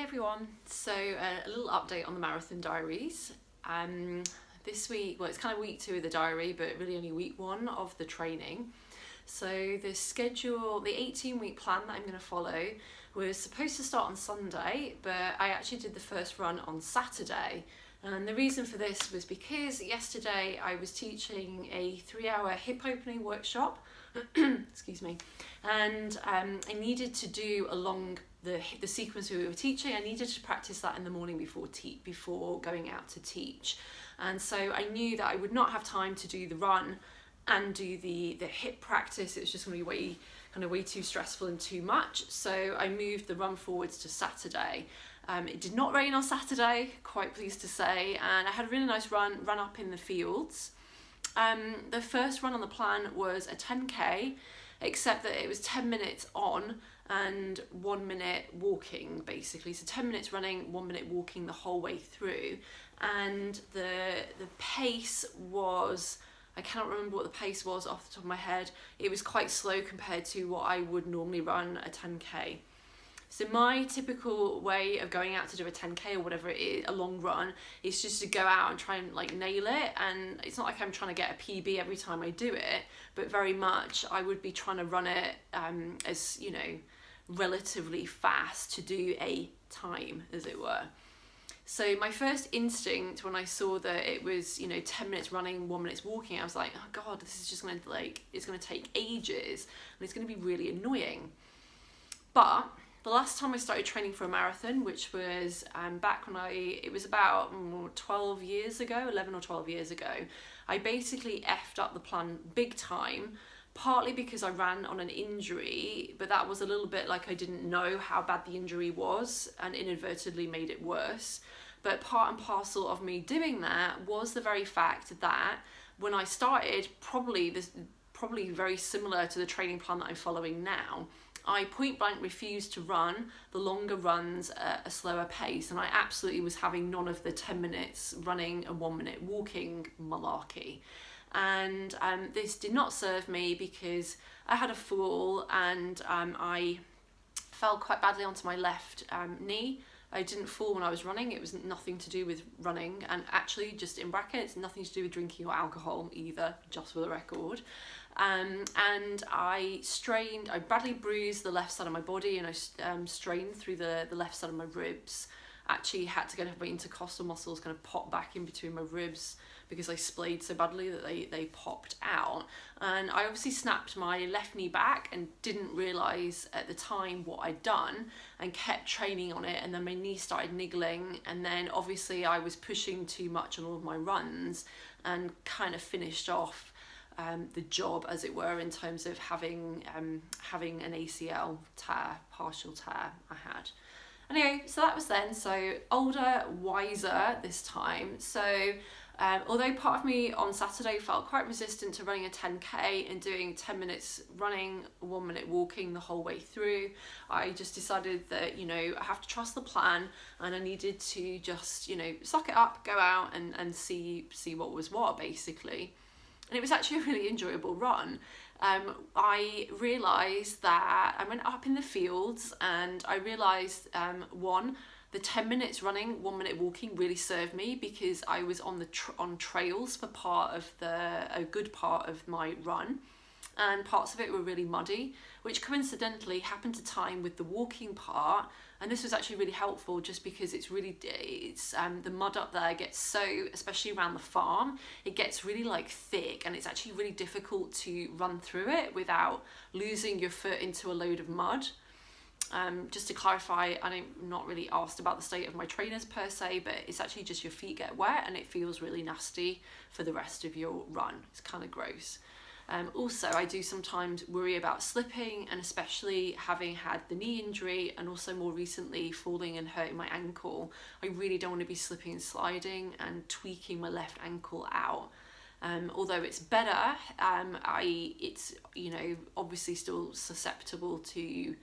everyone. So a little update on the Marathon Diaries. This week, well, it's kind of week 2 of the diary, but really only week 1 of the training. So the schedule, the 18-week plan that I'm going to follow was supposed to start on Sunday, but I actually did the first run on Saturday. And the reason for this was because yesterday I was teaching a 3-hour hip opening workshop, excuse me, and I needed to do along the sequence we were teaching. I needed to practice that in the morning before going out to teach. And so I knew that I would not have time to do the run and do the hip practice. It was just going to be way too stressful and too much. So I moved the run forwards to Saturday. It did not rain on Saturday, quite pleased to say, and I had a really nice run up in the fields. The first run on the plan was a 10k, except that it was 10 minutes on and 1 minute walking, basically. So 10 minutes running, 1 minute walking the whole way through. And the pace was, I cannot remember what the pace was off the top of my head. It was quite slow compared to what I would normally run a 10k. So my typical way of going out to do a 10k or whatever it is, a long run, is just to go out and try and nail it. And it's not like I'm trying to get a PB every time I do it, but very much I would be trying to run it as, relatively fast to do a time, as it were. So my first instinct when I saw that it was, 10 minutes running, 1 minute walking, I was like, oh God, this is just going to it's going to take ages and it's going to be really annoying. But the last time I started training for a marathon, which was back when it was about 12 years ago, 11 or 12 years ago, I basically effed up the plan big time, partly because I ran on an injury, but that was a little bit like I didn't know how bad the injury was and inadvertently made it worse. But part and parcel of me doing that was the very fact that when I started, probably very similar to the training plan that I'm following now, I point blank refused to run the longer runs at a slower pace, and I absolutely was having none of the 10 minutes running and 1 minute walking malarkey. And this did not serve me because I had a fall and I fell quite badly onto my left knee. I didn't fall when I was running. It was nothing to do with running, and actually, just in brackets, nothing to do with drinking or alcohol either, just for the record. And I badly bruised the left side of my body, and I strained through the left side of my ribs. Actually had to get my intercostal muscles kind of pop back in between my ribs because I splayed so badly that they popped out. And I obviously snapped my left knee back and didn't realise at the time what I'd done and kept training on it, and then my knee started niggling, and then obviously I was pushing too much on all of my runs and kind of finished off the job, as it were, in terms of having an ACL tear, partial tear I had. Anyway, so that was then. So older, wiser this time. So although part of me on Saturday felt quite resistant to running a 10k and doing 10 minutes running, 1 minute walking the whole way through, I just decided that, I have to trust the plan, and I needed to just, suck it up, go out and see what was what, basically. And it was actually a really enjoyable run. I realised that I went up in the fields, and I realised, the 10 minutes running, 1 minute walking really served me because I was on on trails for a good part of my run, and parts of it were really muddy, which coincidentally happened to time with the walking part. And this was actually really helpful just because it's the mud up there gets so, especially around the farm, it gets really thick, and it's actually really difficult to run through it without losing your foot into a load of mud. Just to clarify, I'm not really asked about the state of my trainers per se, but it's actually just your feet get wet and it feels really nasty for the rest of your run. It's kind of gross. Also, I do sometimes worry about slipping, and especially having had the knee injury and also more recently falling and hurting my ankle, I really don't want to be slipping and sliding and tweaking my left ankle out. Although it's better, it's obviously still susceptible to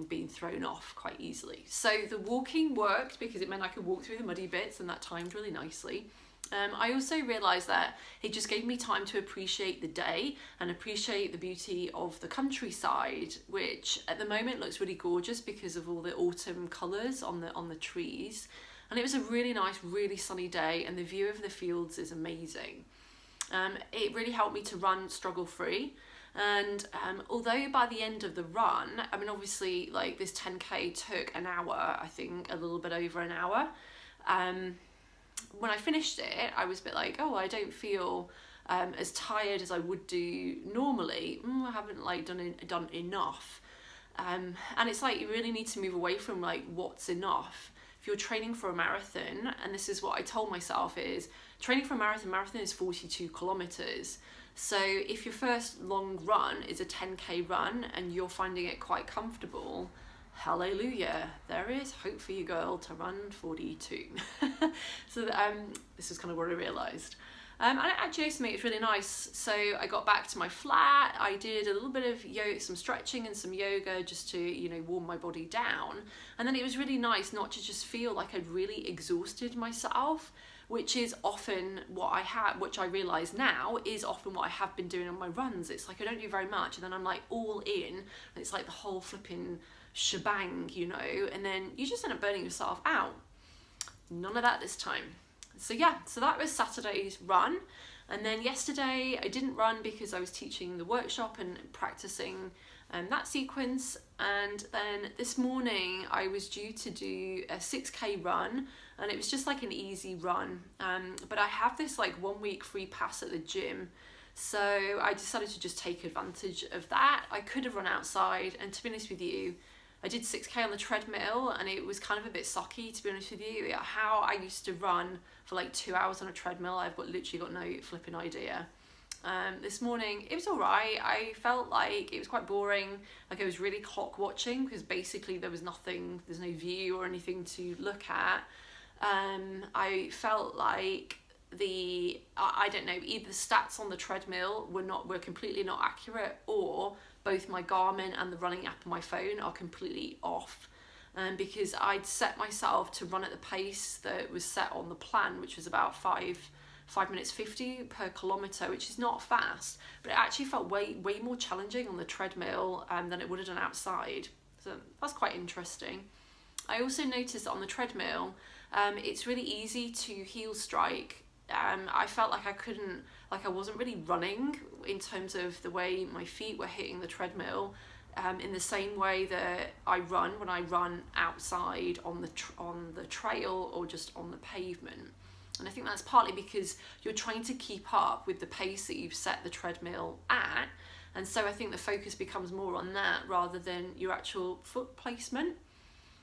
being thrown off quite easily. So the walking worked because it meant I could walk through the muddy bits, and that timed really nicely. I also realised that it just gave me time to appreciate the day and appreciate the beauty of the countryside, which at the moment looks really gorgeous because of all the autumn colours on the trees. And it was a really nice, really sunny day, and the view of the fields is amazing. It really helped me to run struggle free. And although by the end of the run, I mean, obviously, like, this 10K took an hour, I think a little bit over an hour. When I finished it, I was a bit like, oh, I don't feel as tired as I would do normally. I haven't like done enough. And it's like you really need to move away from like what's enough. If you're training for a marathon, and this is what I told myself, is training for a marathon is 42 kilometers. So if your first long run is a 10K run and you're finding it quite comfortable, hallelujah, there is hope for you, girl, to run 42. So this is kind of what I realised. And actually, to me, it's really nice. So I got back to my flat. I did a little bit of yoga, some stretching and some yoga just to, you know, warm my body down. And then it was really nice not to just feel like I'd really exhausted myself, which is often what I have, which I realise now is often what I have been doing on my runs. It's like I don't do very much and then I'm like all in, and it's like the whole flipping shebang, you know, and then you just end up burning yourself out. None of that this time. So yeah, so that was Saturday's run. And then yesterday I didn't run because I was teaching the workshop and practicing that sequence. And then this morning I was due to do a 6K run, and it was just like an easy run. But I have this like 1 week free pass at the gym. So I decided to just take advantage of that. I could have run outside, and to be honest with you, I did 6K on the treadmill and it was kind of a bit sucky, to be honest with you. How I used to run for like 2 hours on a treadmill, I've literally got no flipping idea. This morning, it was all right. I felt like it was quite boring. Like I was really clock watching because basically there was nothing, there's no view or anything to look at. I felt like I don't know, either the stats on the treadmill were completely not accurate, or both my Garmin and the running app on my phone are completely off. Because I'd set myself to run at the pace that was set on the plan, which was about 5 minutes 50 per kilometre, which is not fast, but it actually felt way more challenging on the treadmill than it would have done outside. So that's quite interesting. I also noticed that on the treadmill, it's really easy to heel strike. I felt like I wasn't really running in terms of the way my feet were hitting the treadmill, in the same way that I run when I run outside on the trail or just on the pavement. And I think that's partly because you're trying to keep up with the pace that you've set the treadmill at, and so I think the focus becomes more on that rather than your actual foot placement.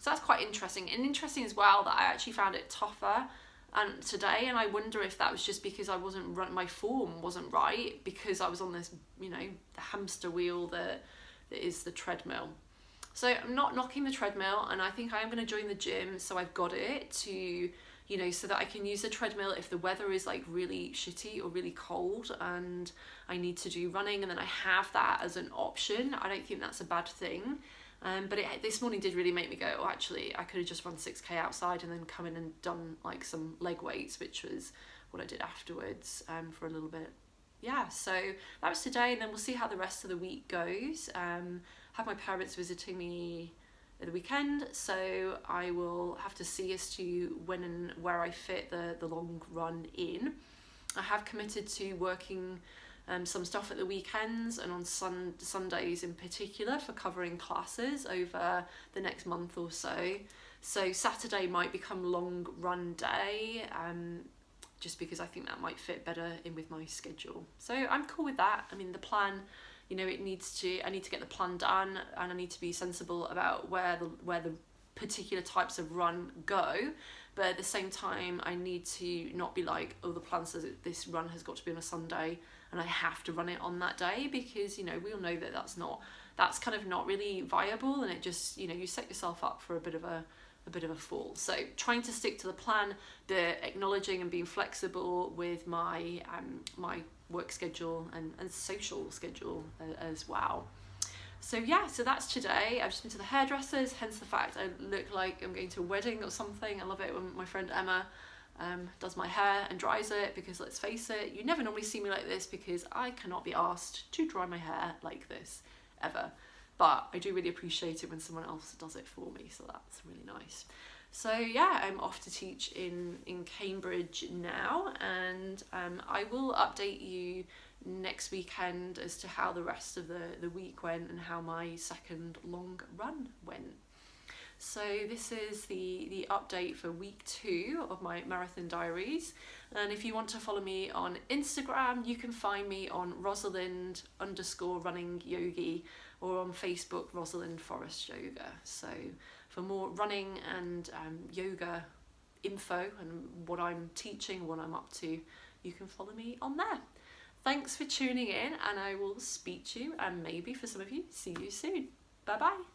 So that's quite interesting, and interesting as well that I actually found it tougher today, and I wonder if that was just because I my form wasn't right, because I was on this, you know, the hamster wheel that is the treadmill. So I'm not knocking the treadmill, and I think I am going to join the gym, so I've got it to, you know, so that I can use the treadmill if the weather is like really shitty or really cold and I need to do running, and then I have that as an option. I don't think that's a bad thing. But this morning did really make me go, oh, actually, I could have just run 6K outside and then come in and done like some leg weights, which was what I did afterwards for a little bit. Yeah, so that was today, and then we'll see how the rest of the week goes. Have my parents visiting me at the weekend, so I will have to see as to when and where I fit the long run in. I have committed to working some stuff at the weekends and on Sundays in particular for covering classes over the next month or so. So Saturday might become long run day, just because I think that might fit better in with my schedule. So I'm cool with that. I mean, the plan, you know, I need to get the plan done, and I need to be sensible about where the particular types of run go. But at the same time, I need to not be like, oh, the plan says this run has got to be on a Sunday and I have to run it on that day, because, you know, we all know that that's kind of not really viable, and it just, you know, you set yourself up for a bit of a fall. So trying to stick to the plan, the acknowledging and being flexible with my my work schedule and social schedule as well. So yeah, so that's today. I've just been to the hairdressers, hence the fact I look like I'm going to a wedding or something. I love it when my friend Emma does my hair and dries it, because let's face it, you never normally see me like this because I cannot be asked to dry my hair like this ever. But I do really appreciate it when someone else does it for me, so that's really nice. So yeah, I'm off to teach in Cambridge now, and I will update you next weekend as to how the rest of the week went and how my second long run went. So this is the update for week 2 of my marathon diaries, and if you want to follow me on Instagram, you can find me on Rosalind_running yogi, or on Facebook Rosalind Forest Yoga. So for more running and yoga info and what I'm teaching, what I'm up to, you can follow me on there. Thanks for tuning in, and I will speak to you, and maybe for some of you, see you soon. Bye bye.